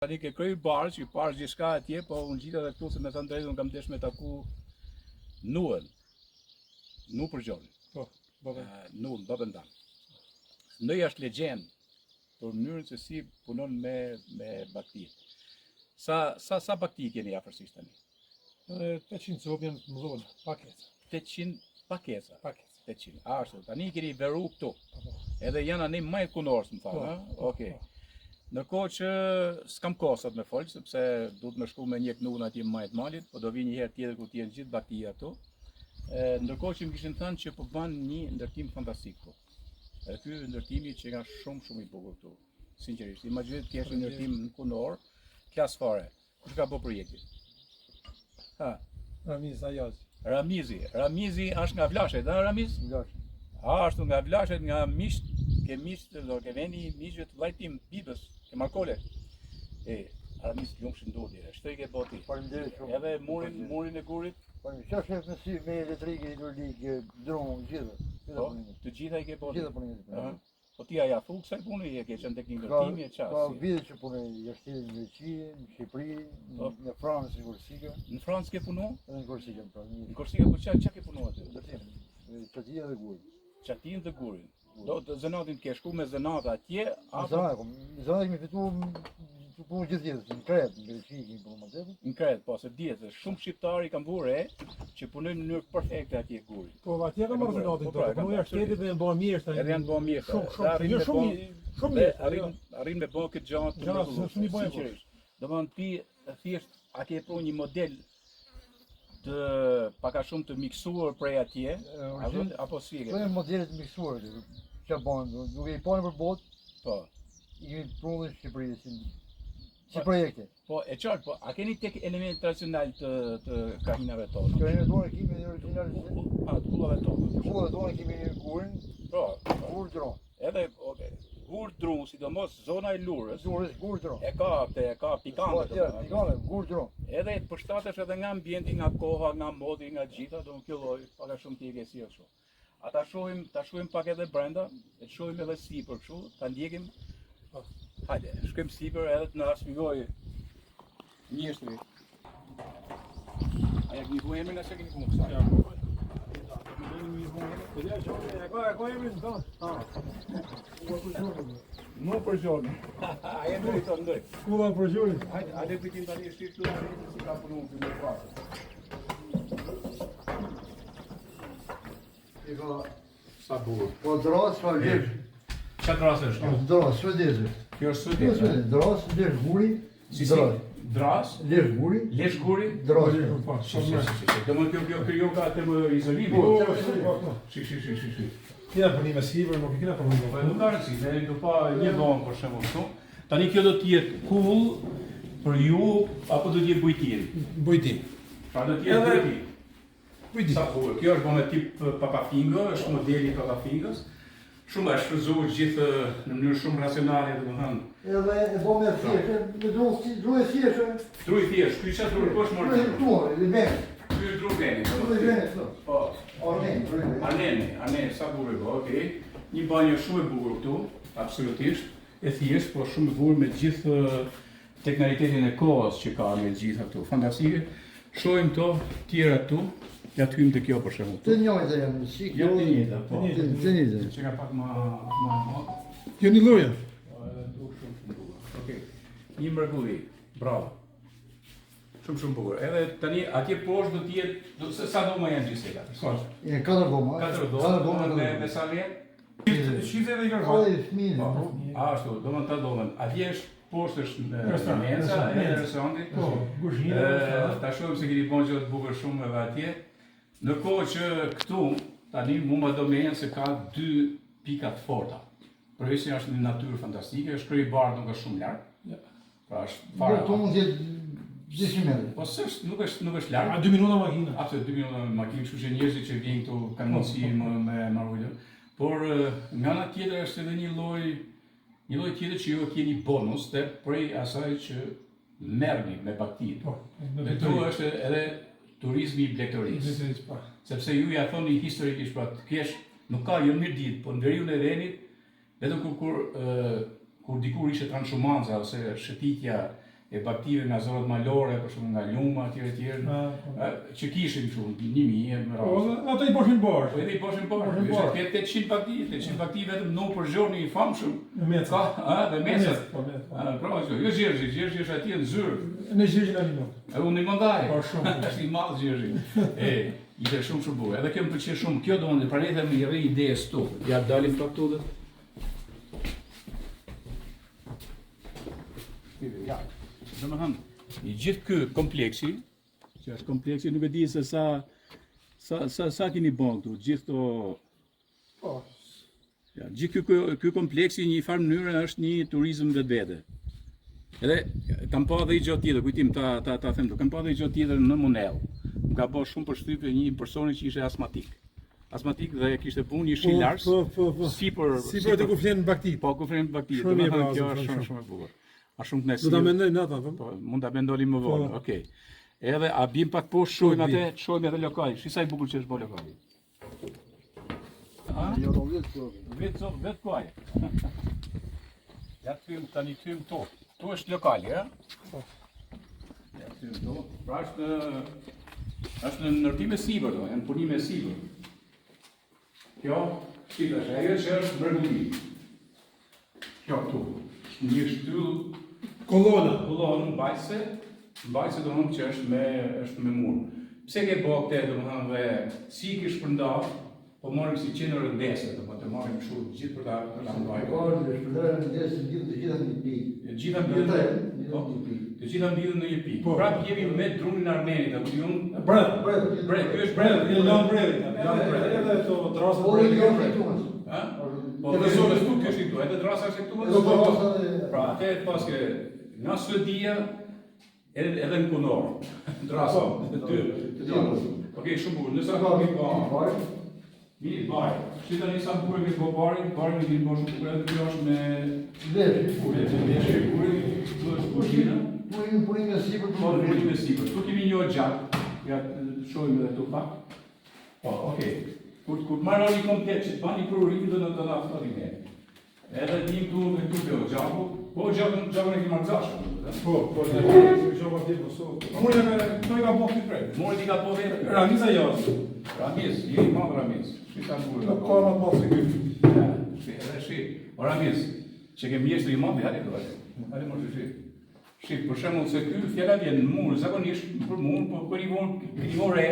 Tani ke kryu barë, që i parë gjithka atje, po unë gjitha dhe këtu se me thënë drejtë, unë kam desh me taku Nuën, Nu për gjoni. Po, Nuën, babën tanë. Nëja është legjend për mënyrën se si punon me bakti. Sa bakti keni afërsisht tani? 800 copje më dhonë, pakeca. 800 pakesa. Pakeca. 800. Ashtu, tani keni veru këtu. Po. Edhe janë anë më e kunorës, më thanë, ha? Okej. Ndërkohë që s'kam kosat me folë, sepse du të me shku me një knun atje më majtë malit, po do vi një herë tjetër ku t'jenë gjithë baktia këtu. Ndërkohë që më kishin thënë që po ban një ndërtim fantastik këtu. Edhe ky ndërtimi që nga shumë i bukur këtu. Sinqerisht, imagjinoj të kesh një ndërtim në kunor, klas fare. Kush ka bërë projektin? Ha, Ramiz Ajazi. Ramizi është nga Vlashet, ha Ramiz? Vlashet. Ashtu nga Vlashet, nga misht, ke veni miqve të vllajtim Bibës, ke Markole. Ramiz lumshin ndodhi, shtoj ke boti. Faleminderit shumë. Edhe murin e gurit. Çfarë shef me sy me elektrikë, hidrolikë, dron, gjithë. Po, të gjitha i ke boti. Gjithë punojnë. Po ti ja thu kësaj pune i e ke qenë tek një ndërtimi e çast. Ka vite që punoj jashtë në Greqi, në Shqipëri, në Francë, në Korsika. Në Francë ke punu? Edhe në Korsika, pra. Në Korsika po çka ke punu aty? Ndërtim. Çatia dhe gurin. Çatin dhe gurin. Do të zënatin të ke shku me zënata atje, Zënat kemi fituar të punë gjithë jetën, në Kret, në Greqi kemi punuar më tepër. në Kret, po se dihet se shumë shqiptarë kanë burë që punojnë në mënyrë perfekte atje gurin. Po, atje ka marrë zënatin këto, punoj shtetit dhe janë bërë mirë. Edhe janë bërë mirë. Shumë mirë. Arrin me bën këtë gjatë. Shumë i bëjë. Domethënë ti thjesht a ke pru një model të paka shumë të miksuar prej atje, apo si e ke? Këto janë modele të miksuar, çfarë bën, duke i parë për botë, Po. i kemi punuar në Shqipëri si projekte. Po, e qartë, po, a keni tek element tradicional të kahinave tonë? Këto tonë kemi në original. Të kullave tonë. Kullat tonë kemi gurin, Po, gur dron. edhe, gur dru, sidomos zona e Lurës, Gur dron. e ka pikante. Pikante, gur dron. Edhe të përshtatesh edhe nga ambienti, nga koha, nga modi, nga gjitha, do në kjo lloj, paka shumë ti e ke si kështu. A ta shohim pak edhe brenda, e të shohim edhe sipër kështu, ta ndjekim. Hajde, shkojmë sipër edhe të na shpjegoj mjeshtri. A ja keni vuajmë na çka keni punë kësaj? Nu për gjoni. A e ndoj të ndoj. Kulla për gjoni. Hajde pëjtim tani shqip të si ka punu për në prasë. I ka Sa burë. po dros, pa lesh. Qa drasë është? Dros, suedeze. Kjo është sudje. Dros, lesh guri, Si dros. dras, Lesh guri, lesh guri. dros. Do më kjo ka të më izolimi. Shi. Kina për një mesivër, nuk kina për një Po nuk ka rëndësi, ne do pa një dhomë për shembull këtu. Tani kjo do të jetë kull për ju apo do të jetë bujtin? bujtim. Pra do të jetë bujti. Bujtim. Sa bukur. Kjo është me tip papafingo, është modeli papafingës. Shumë është shfryzuar gjithë në mënyrë shumë racionale, domethënë. Edhe e bo me thjeshtë, me dru e thjeshtë. Dru i thjesht, ky çfarë dru poshtë morë? Tuar, i vend. Ky është dru veni. Dru i vend, këto. Po. Arnen, dru i vend. Arnen, sa bukur po, okay. Një banjë shumë e bukur këtu, absolutisht. E thjesht, po shumë e bukur me gjithë teknikalitetin e kohës që ka me gjitha këtu. Fantastike. Shohim këto tjera këtu. Ja të hymë të kjo për shembull. Të njëjtë janë, si Ja të njëjta, po. Të njëjtë. Që ka pak më Jo një loja. Okej. Një mrekulli. Bravo. Shumë bukur. Edhe tani atje poshtë do të jetë sa dhoma janë gjithseka. Janë 4 dhoma. 4 dhoma me sa vjen? Shifte dhe i Ka kërkoj. dhe fëmijë. Ashtu, do më të dhomën. Atje është poshtë është mensa, edhe restoranti. Po, guzhinë. Ta shohim se keni bën gjë të bukur shumë edhe atje. Ndërkohë që këtu tani mua do më se ka 2 pika të forta. Përveçse është një natyrë fantastike, është krye bardh nuk është shumë larg. Pra është Para këtu mund të jetë 200 metra. Po s'është, nuk është larg. A 2 minuta makina. Absolut 2 minuta me makinë, kështu që njerëzit që vijnë këtu kanë mundësi me marrë. Por nga ana tjetër është edhe një lloj tjetër që ju keni bonus dhe prej asaj që merrni me baktinë. Po. Dhe këtu është edhe turizmi i blegtorisë. Sepse ju ja thoni historikisht pra të kesh nuk ka jo mirë ditë, po në veriun e renit, vetëm kur dikur ishte transhumanca ose shëtitja e baktive nga zonat malore, për shumë nga luma, tjere, që kishin shumë, 1000 më rrasë. Ata I boshin bashkë. Po edhe I boshin bashkë, ishte 800 baktive vetëm në për zhorni I famshëm. Meca. Dhe mecat. Po, Jo Gjergji është atje në zyrë. Në Gjergjin a limon. Unë I mandaj. Po shumë. Është I madh Gjergji. Ishte shumë bukur. Edhe kjo më pëlqen shumë. Kjo domethënë pranete më I rri idejes tu. Ja dalim këtu dhe. Ja. Domethënë, I gjithë ky kompleksi, që është kompleksi, nuk e di se sa keni bën këtu, gjithë to. Po. Ja, gjithë ky kompleksi në një farë mënyrë është një turizëm vetvete. Edhe kam pa edhe gjë tjetër, kujtim ta them këtu. Kam pa edhe gjë tjetër në Monell. Më ka bërë shumë përshtypje një personi që ishte astmatik. Astmatik dhe kishte punë një shi lars. Po. Sipër të ku flen baktit. Po, ku flen baktit. Shumë mirë, Kjo është shumë e bukur. A shumë kënaqësi. Do ta mendojmë ata, po. Po, mund ta mendoni më vonë. Okej. Edhe a bim pak poshtë shohim atë, shohim atë lokal. Shi sa I bukur që është bë lokali. Jo, do vjetë. Vetë kuaj. Ja tani tym to. Tu është lokali, ja? Ja tym to. Pra është në ndërtim e sipër, në punim e sipër. Kjo, shitash, ajo që është mrekulli. Kjo këtu. Një shtyllë kollonë mbajtëse do që është me mur. Pse ke bë këtë domethënë dhe si ke shpërndar, po marrim si qenë rëndese, do të marrim kështu gjithë për ta mbajtur. Po, dhe shpërndar rëndese të gjitha në një pikë. Të gjitha mbyllen në një pikë. Prapë jemi me drunin armenit, apo ju? Bret, ky është bret, një lan brevi. Edhe to drasa. Po, jo fitues. Ha? Po, dhe zonës tu kjo shqitu, edhe drasa është këtu? Pra, atë paske, nga Suedia, edhe në Kunor, drasa, të dy. Okej, shumë bukur, nësa ka mi bërë. Mi bërë. Shqita një sa bukur mi bërë bari mi një bërë shumë bukur, edhe kjo është me... Veshë. Punim e sipër. Po, punim e sipër. Tu kemi një gjatë, ja shojmë edhe tu pak. Po, okej. Kur marrë një komplet që të bani prorim dhe në të naftërin e. Edhe një këtu bëho gjaku, po gjakun e ki marrëzashën. Po, gjava t'i pësot. Mune këto I ka po këtë prej. Mune t'i ka po vetë. Ramiz a jasë. Ramiz, I madhë Ramiz. Shqita në burë. Në kama të masë këtë. Edhe shi. O Ramiz, që ke mjeshtër I madhë, hajde këtu. Hajde më shi. Shi, për shemull se kjo fjalla vjen në murë, zakonisht për murë, po kër I von re,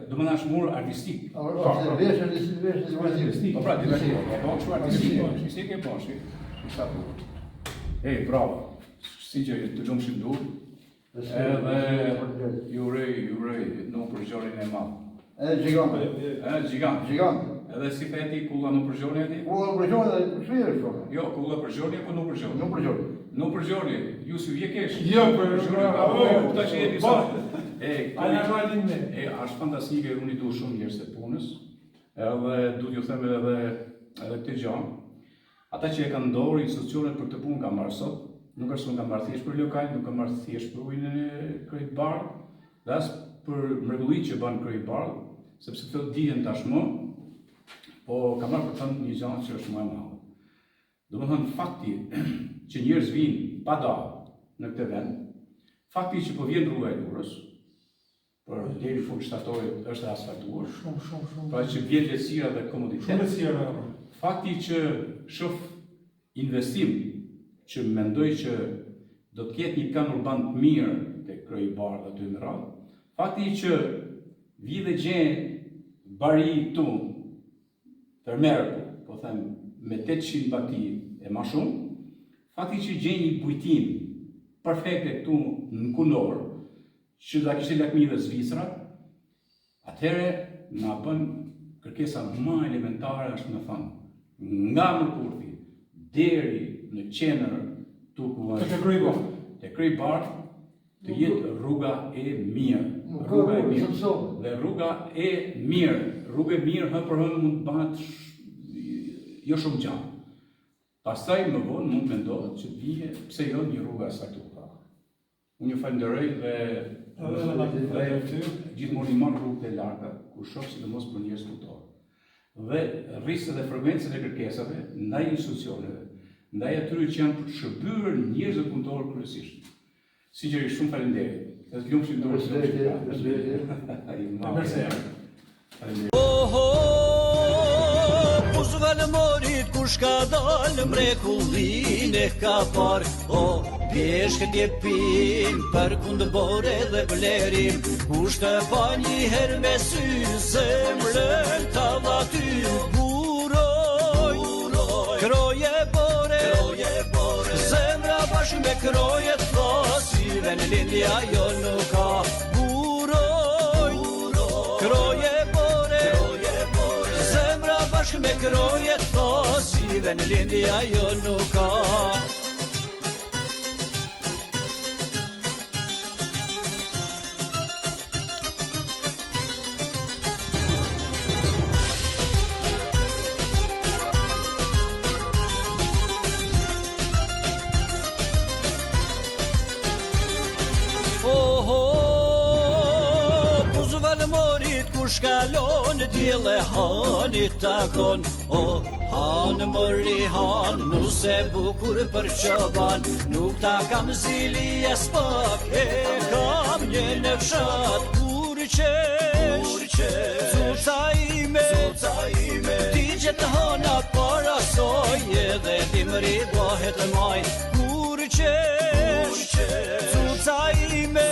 do më nash murë artistik. Veshë artistik. Po pra, artistik. Po kështu artistik e po, shi. Sa po. Bravo. Si që të gjumë shimdur. Edhe ju rej në përgjorin e madhë. Gjigant. Edhe si feti kulla në përgjorni ati? Kulla në përgjorni dhe shvirë shumë. Jo, kulla përgjorni apo në përgjorni? Në përgjorni. Në përgjorni, ju si vje kesh? Jo, përgjorni. Këta që jeti sa. A në rrallin me. Ashtë fantastike, unë I du shumë njerës të punës. Edhe du t'ju them edhe këtë gjanë. Ata që e kanë ndorë institucionet për të punë ka marrë sot, nuk është unë ka marrë thjesht për lokal, nuk ka marrë thjesht për ujnë e krejt barë, dhe asë për mrekullit që banë krejt barë, sepse të dihen tashmë, po ka marrë për thënë një gjanë që është më e madhe. Do më thënë fakti që njerëz vinë pa dalë në këtë vend, fakti që po vjen rruga e Durrës, për deri në fund shtatorit është asfaltuar, Shumë. pra që vjen lehtësira dhe komoditet. Shumë Fakti që shoh investim që mendoj që do të ketë një plan urban të mirë te Krye Bardh aty në radhë, fakti që vi dhe gjen bari tu Termerku, po them me 800 bati e më shumë, fakti që gjen një bujtim perfekte këtu në Kunor, që da kishte lakmi dhe Zvicra, atëherë na bën kërkesa më elementare është më thënë, nga Mërkurthi deri në qenër te Krye Bardh të jetë rruga e mirë. Dhe rruga e mirë hë për hënë mund të bëhet jo shumë gjatë. Pastaj më vonë mund të mendohet që bie pse jo një rrugë asfaltuar. Unë ju falenderoj dhe gjithmonë I marr rrugët e larta kur shoh sidomos për njerëz kulturë. Dhe rrisë dhe frekuencën e kërkesave ndaj institucioneve, ndaj atyre që janë për të shërbyer njerëzve punëtorë kryesisht. Sinqerisht shumë faleminderit. Të lumshim dorë Puzvel morit kush ka dal mrekullin e ka par O pjeshkët je pin për kundë bore dhe vlerim Kush të pa njëher me sy zemrën të vaty Buroj, kroje bore Zemra bashkë me kroje të fasive në lindja jo nuk ka Buroj, kroje bore Zemra bashkë me kroje të fasive në lindja jo nuk ka Morit kush kalon djele hanit takon O hanë mëri hanë nuse bukur për qoban Nuk ta kam zili e spak e kam një në fshat Kur qesh zuca ime Ti që të hana para soj edhe dimri bëhet maj Kur qesh zuca ime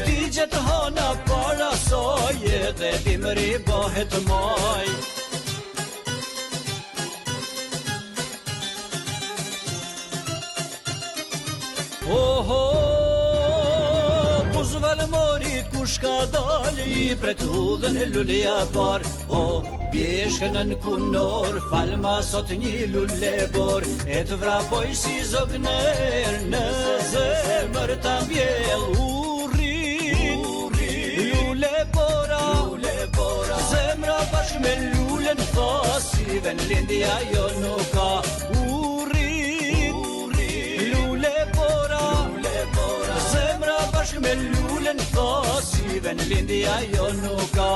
Ti që të hana para soj edhe dimri bëhet maj Puzvel morit kush ka dal I pret hudhën e lulja par O pjeshkën në kunor Falma sot një lulle bor E të vrapoj si zogner Në zemër të mbjell Lule bora Zemra bashkë me lullën fasive Në lindja jo nuk ka Lule bora Zemra bashkë me lullën fasive Në lindja jo nuk ka